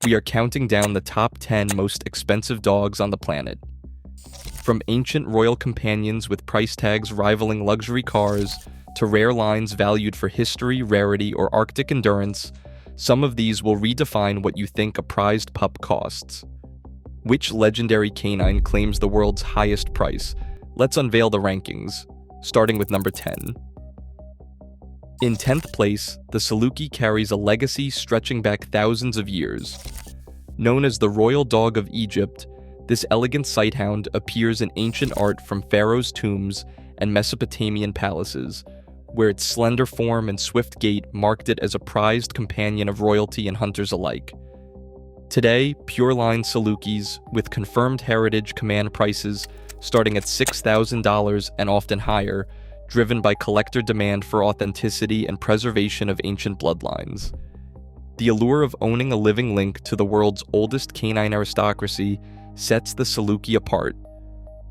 We are counting down the top 10 most expensive dogs on the planet. From ancient royal companions with price tags rivaling luxury cars, to rare lines valued for history, rarity, or Arctic endurance, some of these will redefine what you think a prized pup costs. Which legendary canine claims the world's highest price? Let's unveil the rankings, starting with number 10. In 10th place, the Saluki carries a legacy stretching back thousands of years. Known as the Royal Dog of Egypt, this elegant sighthound appears in ancient art from pharaohs' tombs and Mesopotamian palaces, where its slender form and swift gait marked it as a prized companion of royalty and hunters alike. Today, pure-line Salukis, with confirmed heritage, command prices starting at $6,000 and often higher, driven by collector demand for authenticity and preservation of ancient bloodlines. The allure of owning a living link to the world's oldest canine aristocracy sets the Saluki apart,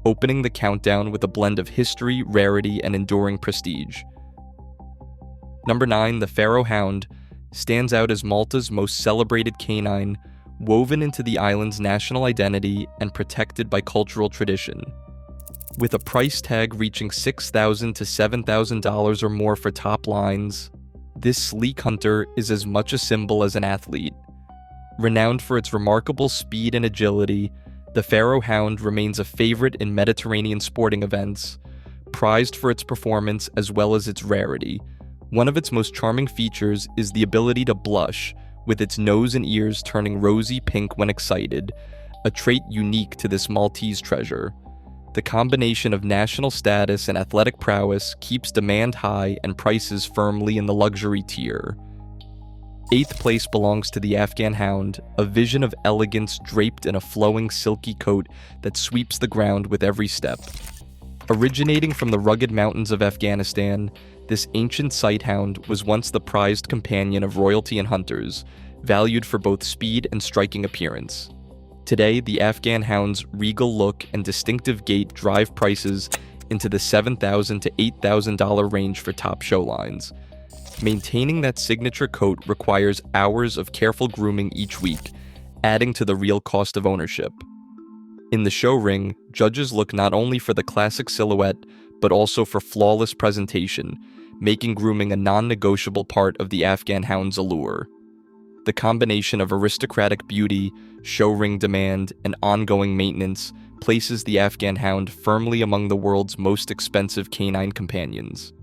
opening the countdown with a blend of history, rarity, and enduring prestige. Number 9, the Pharaoh Hound, stands out as Malta's most celebrated canine, woven into the island's national identity and protected by cultural tradition. With a price tag reaching $6,000 to $7,000 or more for top lines, this sleek hunter is as much a symbol as an athlete. Renowned for its remarkable speed and agility, the Pharaoh Hound remains a favorite in Mediterranean sporting events, prized for its performance as well as its rarity. One of its most charming features is the ability to blush, with its nose and ears turning rosy pink when excited, a trait unique to this Maltese treasure. The combination of national status and athletic prowess keeps demand high and prices firmly in the luxury tier. 8th place belongs to the Afghan Hound, a vision of elegance draped in a flowing silky coat that sweeps the ground with every step. Originating from the rugged mountains of Afghanistan, this ancient sighthound was once the prized companion of royalty and hunters, valued for both speed and striking appearance. Today, the Afghan Hound's regal look and distinctive gait drive prices into the $7,000 to $8,000 range for top show lines. Maintaining that signature coat requires hours of careful grooming each week, adding to the real cost of ownership. In the show ring, judges look not only for the classic silhouette, but also for flawless presentation, making grooming a non-negotiable part of the Afghan Hound's allure. The combination of aristocratic beauty, show ring demand, and ongoing maintenance places the Afghan Hound firmly among the world's most expensive canine companions.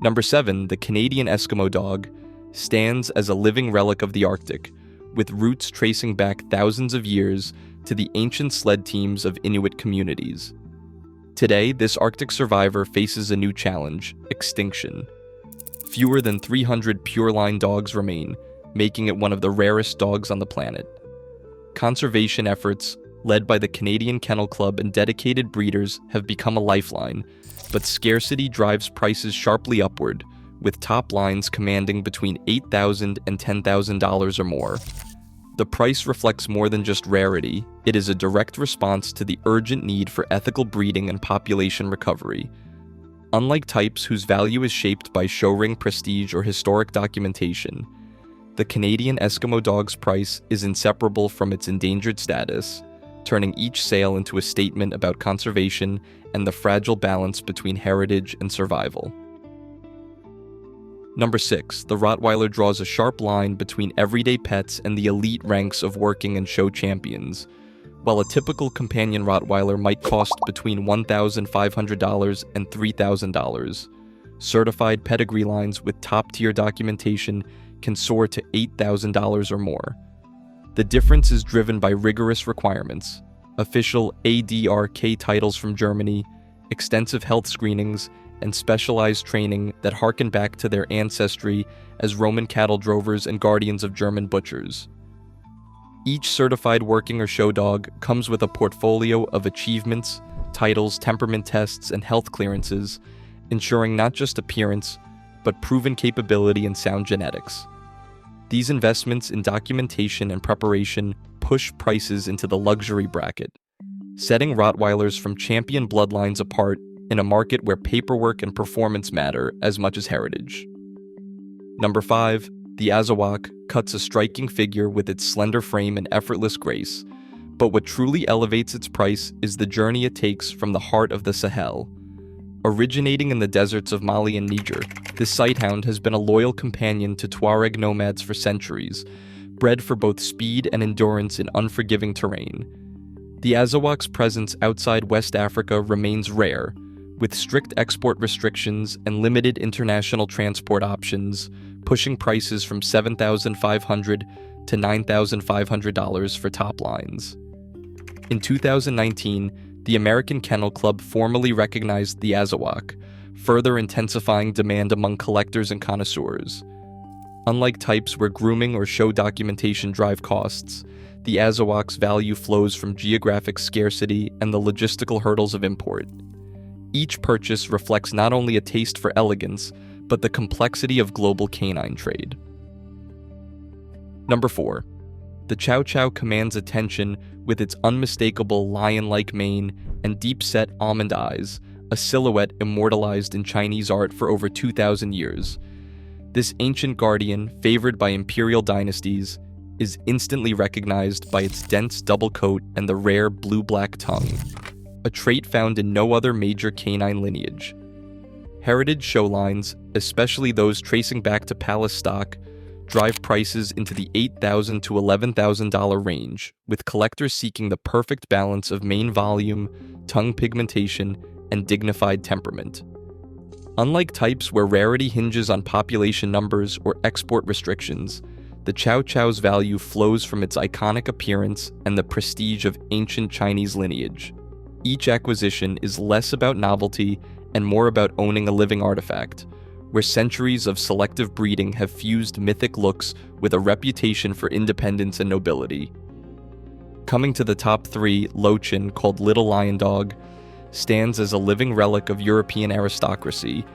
Number 7, the Canadian Eskimo Dog, stands as a living relic of the Arctic, with roots tracing back thousands of years to the ancient sled teams of Inuit communities. Today, this Arctic survivor faces a new challenge: extinction. Fewer than 300 pure-line dogs remain, making it one of the rarest dogs on the planet. Conservation efforts, led by the Canadian Kennel Club and dedicated breeders, have become a lifeline, but scarcity drives prices sharply upward, with top lines commanding between $8,000 and $10,000 or more. The price reflects more than just rarity; it is a direct response to the urgent need for ethical breeding and population recovery. Unlike types whose value is shaped by show ring prestige or historic documentation, the Canadian Eskimo Dog's price is inseparable from its endangered status, turning each sale into a statement about conservation and the fragile balance between heritage and survival. Number 6, the Rottweiler draws a sharp line between everyday pets and the elite ranks of working and show champions. While a typical companion Rottweiler might cost between $1,500 and $3,000, certified pedigree lines with top-tier documentation can soar to $8,000 or more. The difference is driven by rigorous requirements: official ADRK titles from Germany, extensive health screenings, and specialized training that harken back to their ancestry as Roman cattle drovers and guardians of German butchers. Each certified working or show dog comes with a portfolio of achievements, titles, temperament tests, and health clearances, ensuring not just appearance, but proven capability and sound genetics. These investments in documentation and preparation push prices into the luxury bracket, setting Rottweilers from champion bloodlines apart in a market where paperwork and performance matter as much as heritage. Number 5, the Azawak cuts a striking figure with its slender frame and effortless grace, but what truly elevates its price is the journey it takes from the heart of the Sahel. Originating in the deserts of Mali and Niger, this sighthound has been a loyal companion to Tuareg nomads for centuries, bred for both speed and endurance in unforgiving terrain. The Azawak's presence outside West Africa remains rare, with strict export restrictions and limited international transport options, pushing prices from $7,500 to $9,500 for top lines. In 2019, the American Kennel Club formally recognized the Azawak, further intensifying demand among collectors and connoisseurs. Unlike types where grooming or show documentation drive costs, the Azawak's value flows from geographic scarcity and the logistical hurdles of import. Each purchase reflects not only a taste for elegance, but the complexity of global canine trade. Number 4. The Chow Chow commands attention with its unmistakable lion-like mane and deep-set almond eyes, a silhouette immortalized in Chinese art for over 2,000 years. This ancient guardian, favored by imperial dynasties, is instantly recognized by its dense double coat and the rare blue-black tongue, a trait found in no other major canine lineage. Heritage show lines, especially those tracing back to palace stock, drive prices into the $8,000 to $11,000 range, with collectors seeking the perfect balance of mane volume, tongue pigmentation, and dignified temperament. Unlike types where rarity hinges on population numbers or export restrictions, the Chow Chow's value flows from its iconic appearance and the prestige of ancient Chinese lineage. Each acquisition is less about novelty and more about owning a living artifact, where centuries of selective breeding have fused mythic looks with a reputation for independence and nobility. Coming to the top 3, Lochin, called Little Lion Dog, stands as a living relic of European aristocracy,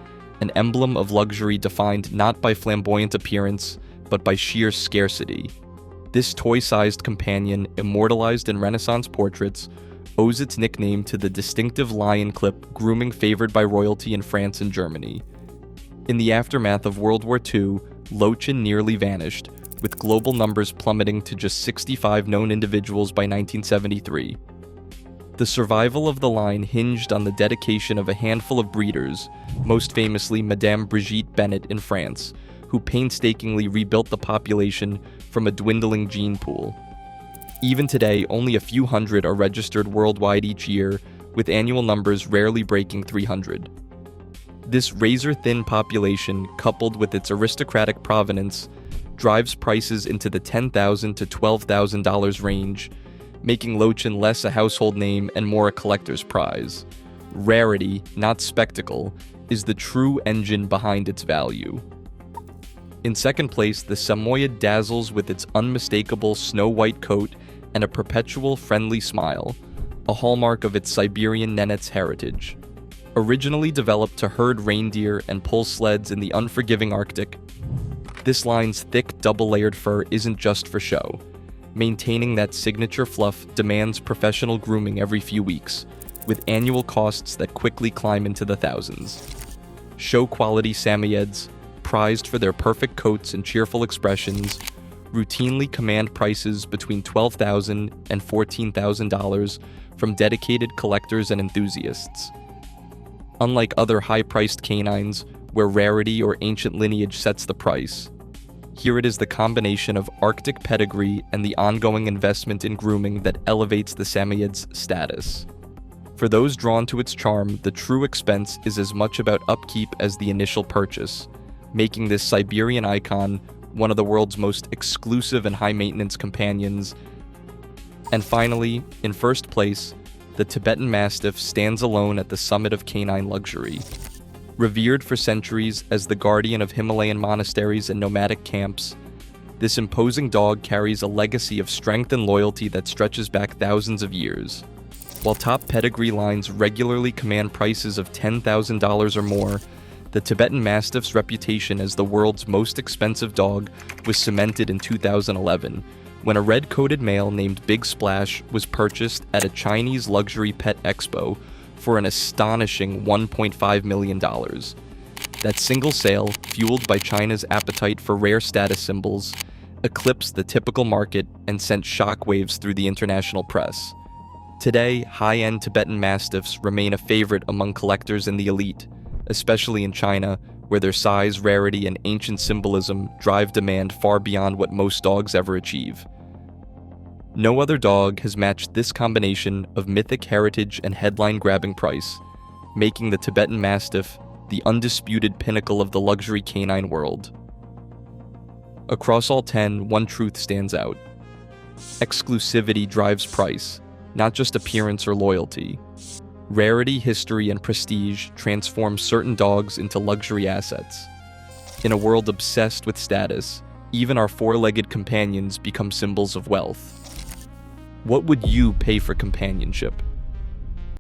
an emblem of luxury defined not by flamboyant appearance, but by sheer scarcity. This toy-sized companion, immortalized in Renaissance portraits, owes its nickname to the distinctive lion clip grooming favored by royalty in France and Germany. In the aftermath of World War II, Lochin nearly vanished, with global numbers plummeting to just 65 known individuals by 1973. The survival of the line hinged on the dedication of a handful of breeders, most famously Madame Brigitte Bennett in France, who painstakingly rebuilt the population from a dwindling gene pool. Even today, only a few hundred are registered worldwide each year, with annual numbers rarely breaking 300. This razor-thin population, coupled with its aristocratic provenance, drives prices into the $10,000 to $12,000 range, making Lochin less a household name and more a collector's prize. Rarity, not spectacle, is the true engine behind its value. In second place, the Samoyed dazzles with its unmistakable snow-white coat and a perpetual friendly smile, a hallmark of its Siberian Nenets heritage. Originally developed to herd reindeer and pull sleds in the unforgiving Arctic, this line's thick, double-layered fur isn't just for show. Maintaining that signature fluff demands professional grooming every few weeks, with annual costs that quickly climb into the thousands. Show-quality Samoyeds, prized for their perfect coats and cheerful expressions, routinely command prices between $12,000 and $14,000 from dedicated collectors and enthusiasts. Unlike other high-priced canines, where rarity or ancient lineage sets the price, here it is the combination of Arctic pedigree and the ongoing investment in grooming that elevates the Samoyed's status. For those drawn to its charm, the true expense is as much about upkeep as the initial purchase, making this Siberian icon one of the world's most exclusive and high-maintenance companions. And finally, in first place, the Tibetan Mastiff stands alone at the summit of canine luxury. Revered for centuries as the guardian of Himalayan monasteries and nomadic camps, this imposing dog carries a legacy of strength and loyalty that stretches back thousands of years. While top pedigree lines regularly command prices of $10,000 or more, the Tibetan Mastiff's reputation as the world's most expensive dog was cemented in 2011, when a red-coated male named Big Splash was purchased at a Chinese luxury pet expo for an astonishing $1.5 million. That single sale, fueled by China's appetite for rare status symbols, eclipsed the typical market and sent shockwaves through the international press. Today, high-end Tibetan Mastiffs remain a favorite among collectors and the elite, especially in China, where their size, rarity, and ancient symbolism drive demand far beyond what most dogs ever achieve. No other dog has matched this combination of mythic heritage and headline-grabbing price, making the Tibetan Mastiff the undisputed pinnacle of the luxury canine world. Across all 10, one truth stands out. Exclusivity drives price, not just appearance or loyalty. Rarity, history, and prestige transform certain dogs into luxury assets. In a world obsessed with status, even our four-legged companions become symbols of wealth. What would you pay for companionship?